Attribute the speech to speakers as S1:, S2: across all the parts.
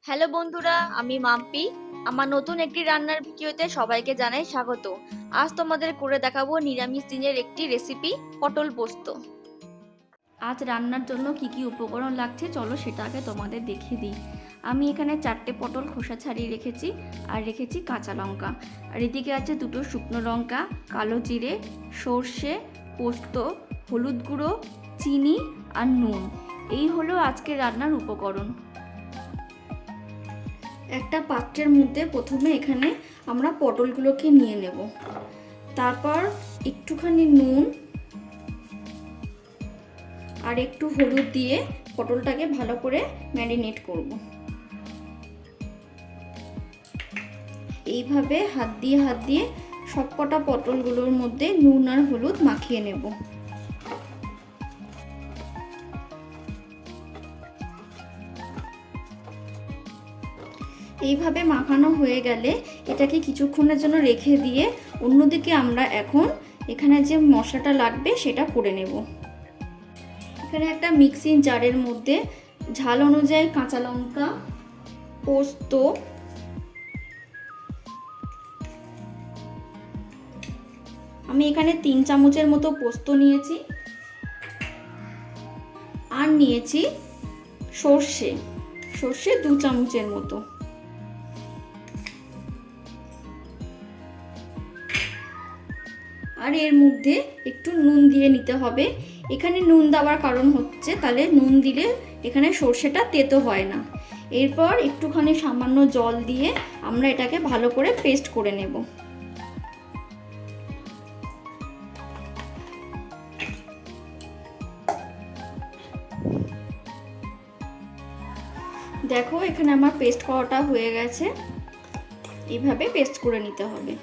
S1: Hello বন্ধুরা, আমি মাম্পি। আমার নতুন একটি রান্নার ভিডিওতে সবাইকে জানাই স্বাগত। আজ তোমাদের করে দেখাবো নিরামিষ দিনের একটি রেসিপি, পটল পোস্ত। আজ রান্নার জন্য কি কি উপকরণ লাগছে চলো সেটা আগে তোমাদের দেখিয়ে দিই। আমি এখানে 4টে পটল খোসা ছাড়িয়ে রেখেছি, আর রেখেছি কাঁচা লঙ্কা, আর এদিকে আছে 2টো শুকনো লঙ্কা, কালো জিরে, সর্ষে, পোস্ত, হলুদ গুঁড়ো, চিনি আর নুন। এই হলো আজকের রান্নার উপকরণ। একটা পাত্রের মধ্যে প্রথমে এখানে আমরা পটলগুলোকে নিয়ে নেব, তারপর একটুখানি নুন আর একটু হলুদ দিয়ে পটলটাকে ভালো করে ম্যারিনেট করব। এইভাবে হাত দিয়ে সবকটা পটলগুলোর মধ্যে নুন আর হলুদ মাখিয়ে নেব। এইভাবে মাখানো হয়ে গেলে এটাকে কিছুক্ষণের জন্য রেখে দিয়ে অন্যদিকে আমরা এখন এখানে যে মশলাটা লাগবে সেটা করে নেব। এখানে একটা মিক্সিং জারের মধ্যে ঝাল অনুযায়ী কাঁচা লঙ্কা, পোস্ত, আমি এখানে 3 চামচের মতো পোস্ত নিয়েছি, আর নিয়েছি সর্ষে 2 চামচের মতো। আর এর মধ্যে একটু নুন দিয়ে নিতে হবে। এখানে নুন দেওয়ার কারণ হচ্ছে তাহলে নুন দিলে এখানে সর্ষেটা তেতো হয় না। এরপর একটুখানি সামান্য জল দিয়ে আমরা এটাকে ভালো করে পেস্ট করে নেব। দেখো এখানে আমার পেস্ট করাটা হয়ে গেছে। এইভাবে পেস্ট করে নিতে হবে।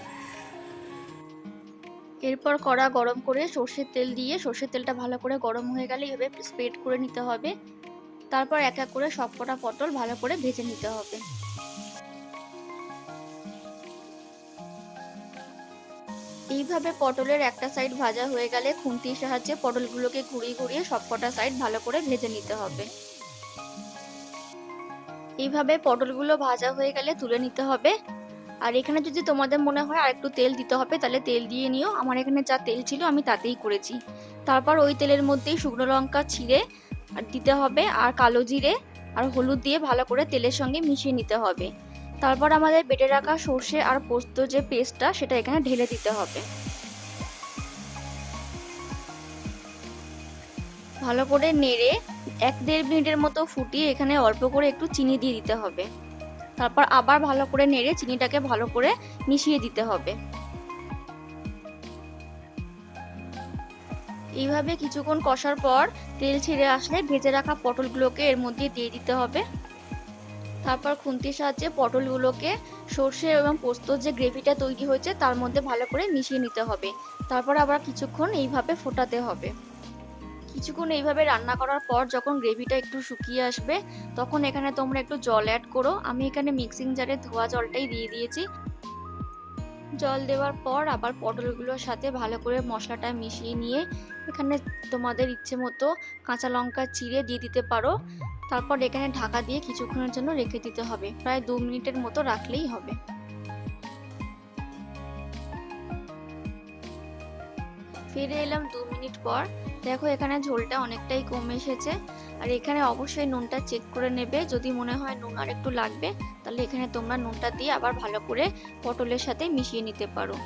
S1: এরপর কড়া গরম করে সর্ষের তেল দিয়ে সর্ষের তেলটা ভালো করে গরম হয়ে গেলে এভাবে স্প্রেড করে নিতে হবে। তারপর এক এক করে সবকটা পটল ভালো করে ভেজে নিতে হবে। এইভাবে পটলের একটা সাইড ভাজা হয়ে গেলে খুন্তির সাহায্যে পটলগুলোকে ঘুরিয়ে ঘুরিয়ে সবকটা সাইড ভালো করে ভেজে নিতে হবে। এইভাবে পটলগুলো ভাজা হয়ে গেলে তুলে নিতে হবে। আর এখানে যদি তোমাদের মনে হয় আর একটু তেল দিতে হবে তাহলে তেল দিয়ে নিও। আমার এখানে যা তেল ছিল আমি তাতেই করেছি। তারপর ওই তেলের মধ্যেই শুকনো লঙ্কা ছিঁড়ে দিতে হবে, আর কালো জিরে আর হলুদ দিয়ে ভালো করে তেলের সঙ্গে মিশিয়ে নিতে হবে। তারপর আমাদের বেটে রাখা সর্ষে আর পোস্ত যে পেস্টটা সেটা এখানে ঢেলে দিতে হবে। ভালো করে নেড়ে 1-1.5 মিনিটের মতো ফুটিয়ে এখানে অল্প করে একটু চিনি দিয়ে দিতে হবে। তারপর আবার ভালো করে নেড়ে চিনিটাকে ভালো করে মিশিয়ে দিতে হবে। এইভাবে কিছুক্ষণ কষার পর তেল ছেড়ে আসলে ভেজে রাখা পটলগুলোকে এর মধ্যে দিয়ে দিতে হবে। তারপর খুন্তির সাহায্যে পটলগুলোকে সর্ষে এবং পোস্তর যে গ্রেভিটা তৈরি হয়েছে তার মধ্যে ভালো করে মিশিয়ে নিতে হবে। তারপর আবার কিছুক্ষণ এইভাবে ফোটাতে হবে। কিছুক্ষণ এইভাবে রান্না করার পর যখন গ্রেভিটা একটু শুকিয়ে আসবে তখন এখানে তোমরা একটু জল অ্যাড করো। আমি এখানে মিক্সিং জারে ধোয়া জলটাই দিয়ে দিয়েছি। জল দেওয়ার পর আবার পটলগুলোর সাথে ভালো করে মশলাটা মিশিয়ে নিয়ে এখানে তোমাদের ইচ্ছে মতো কাঁচা লঙ্কা চিড়ে দিয়ে দিতে পারো। তারপর এখানে ঢাকা দিয়ে কিছুক্ষণের জন্য রেখে দিতে হবে, প্রায় 2 মিনিটের মতো রাখলেই হবে। ফিরে এলাম 2 মিনিট পর। দেখো এখানে ঝোলটা অনেকটাই কমে এসেছে। আর এখানে অবশ্যই নুনটা চেক করে নেবে, যদি মনে হয় নুন আর একটু লাগবে তাহলে এখানে তোমরা নুনটা দিয়ে আবার ভালো করে পটলের সাথে মিশিয়ে নিতে পারো।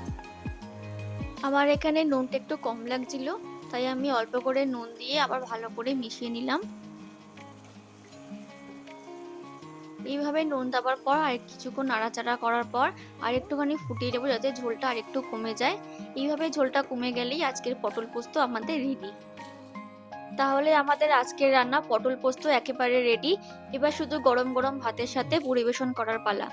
S1: আমার এখানে নুনটা একটু কম লাগছিল তাই আমি অল্প করে নুন দিয়ে আবার ভালো করে মিশিয়ে নিলাম। এইভাবে নুন দেওয়ার পর আর কিছুক্ষণ নাড়াচাড়া করার পর আর একটুখানি ফুটিয়ে দেবো যাতে ঝোলটা আর একটু কমে যায়। এইভাবে ঝোলটা কমে গেলেই আজকের পটল পোস্ত আমাদের রেডি। তাহলে আমাদের আজকের রান্না পটল পোস্ত একেবারে রেডি। এবার শুধু গরম গরম ভাতের সাথে পরিবেশন করার পালা।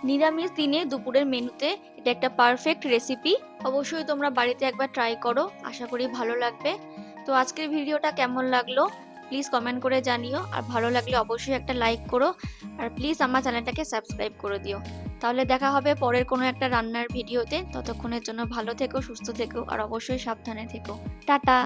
S1: নিরামিষ দিনে দুপুরের মেনুতে এটা একটা পারফেক্ট রেসিপি। অবশ্যই তোমরা বাড়িতে একবার ট্রাই করো, আশা করি ভালো লাগবে। তো আজকের ভিডিওটা কেমন লাগলো প্লিজ কমেন্ট করে জানিও, আর ভালো লাগলে অবশ্যই একটা লাইক করো, আর প্লিজ আমার চ্যানেলটাকে সাবস্ক্রাইব করে দিও। তাহলে দেখা হবে পরের কোনো একটা রান্নার ভিডিওতে। ততক্ষণের জন্য ভালো থেকো, সুস্থ থেকো, আর অবশ্যই সাবধানে থেকো। টাটা।